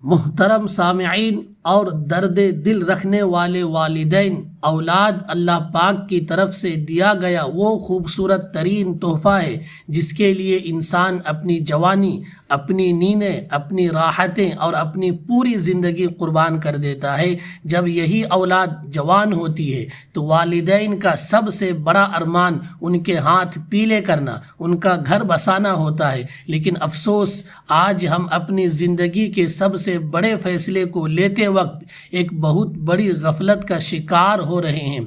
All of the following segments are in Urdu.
محترم سامعین اور درد دل رکھنے والے والدین، اولاد اللہ پاک کی طرف سے دیا گیا وہ خوبصورت ترین تحفہ ہے جس کے لیے انسان اپنی جوانی، اپنی نیندیں، اپنی راحتیں اور اپنی پوری زندگی قربان کر دیتا ہے۔ جب یہی اولاد جوان ہوتی ہے تو والدین کا سب سے بڑا ارمان ان کے ہاتھ پیلے کرنا، ان کا گھر بسانا ہوتا ہے، لیکن افسوس آج ہم اپنی زندگی کے سب سے بڑے فیصلے کو لیتے وقت ایک بہت بڑی غفلت کا شکار ہو رہے ہیں۔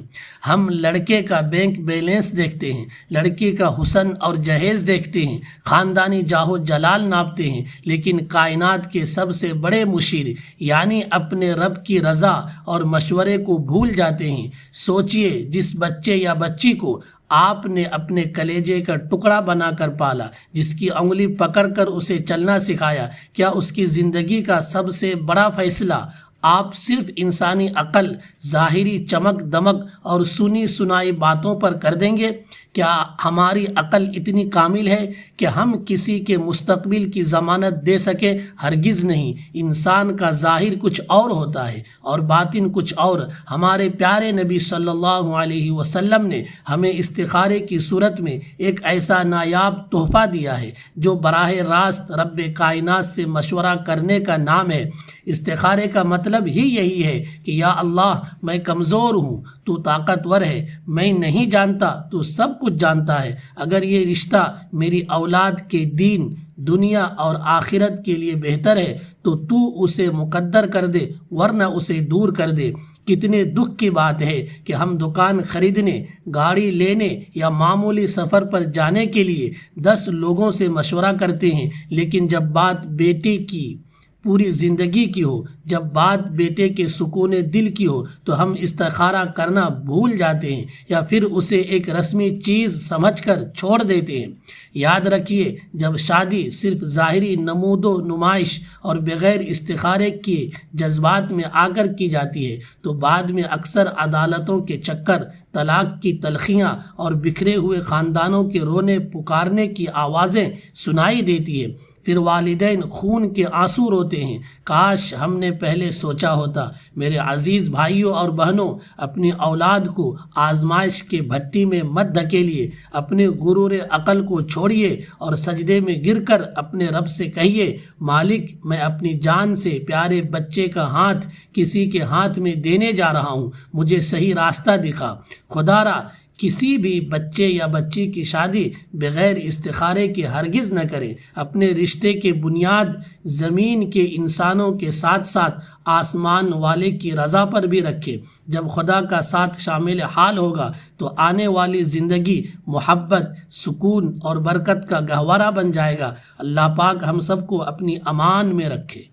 ہم لڑکے کا بینک بیلنس دیکھتے ہیں، لڑکی کا حسن اور جہیز دیکھتے ہیں، خاندانی جاہ و جلال ناپتے ہیں، لیکن کائنات کے سب سے بڑے مشیر یعنی اپنے رب کی رضا اور مشورے کو بھول جاتے ہیں۔ سوچئے، جس بچے یا بچی کو آپ نے اپنے کلیجے کا ٹکڑا بنا کر پالا، جس کی انگلی پکڑ کر اسے چلنا سکھایا، کیا اس کی زندگی کا سب سے بڑا فیصلہ آپ صرف انسانی عقل، ظاہری چمک دمک اور سنی سنائی باتوں پر کر دیں گے؟ کیا ہماری عقل اتنی کامل ہے کہ ہم کسی کے مستقبل کی ضمانت دے سکیں؟ ہرگز نہیں۔ انسان کا ظاہر کچھ اور ہوتا ہے اور باطن کچھ اور۔ ہمارے پیارے نبی صلی اللہ علیہ وسلم نے ہمیں استخارے کی صورت میں ایک ایسا نایاب تحفہ دیا ہے جو براہ راست رب کائنات سے مشورہ کرنے کا نام ہے۔ استخارے کا مطلب ہی یہی ہے کہ یا اللہ، میں کمزور ہوں، تو طاقتور ہے، میں نہیں جانتا، تو سب کچھ جانتا ہے۔ اگر یہ رشتہ میری اولاد کے دین، دنیا اور آخرت کے لیے بہتر ہے تو اسے مقدر کر دے، ورنہ اسے دور کر دے۔ کتنے دکھ کی بات ہے کہ ہم دکان خریدنے، گاڑی لینے یا معمولی سفر پر جانے کے لیے 10 لوگوں سے مشورہ کرتے ہیں، لیکن جب بات بیٹے کی پوری زندگی کی ہو، جب بات بیٹے کے سکون دل کی ہو تو ہم استخارہ کرنا بھول جاتے ہیں یا پھر اسے ایک رسمی چیز سمجھ کر چھوڑ دیتے ہیں۔ یاد رکھیے، جب شادی صرف ظاہری نمود و نمائش اور بغیر استخارے کے جذبات میں آ کر کی جاتی ہے تو بعد میں اکثر عدالتوں کے چکر، طلاق کی تلخیاں اور بکھرے ہوئے خاندانوں کے رونے پکارنے کی آوازیں سنائی دیتی ہیں۔ پھر والدین خون کے آنسو روتے ہیں، کاش ہم نے پہلے سوچا ہوتا۔ میرے عزیز بھائیوں اور بہنوں، اپنی اولاد کو آزمائش کے بھٹی میں مت دھکیلیے۔ اپنے غرور عقل کو چھوڑیے اور سجدے میں گر کر اپنے رب سے کہیے، مالک، میں اپنی جان سے پیارے بچے کا ہاتھ کسی کے ہاتھ میں دینے جا رہا ہوں، مجھے صحیح راستہ دکھا۔ خدا را کسی بھی بچے یا بچی کی شادی بغیر استخارے کے ہرگز نہ کریں۔ اپنے رشتے کی بنیاد زمین کے انسانوں کے ساتھ ساتھ آسمان والے کی رضا پر بھی رکھیں۔ جب خدا کا ساتھ شامل حال ہوگا تو آنے والی زندگی محبت، سکون اور برکت کا گہوارہ بن جائے گا۔ اللہ پاک ہم سب کو اپنی امان میں رکھے۔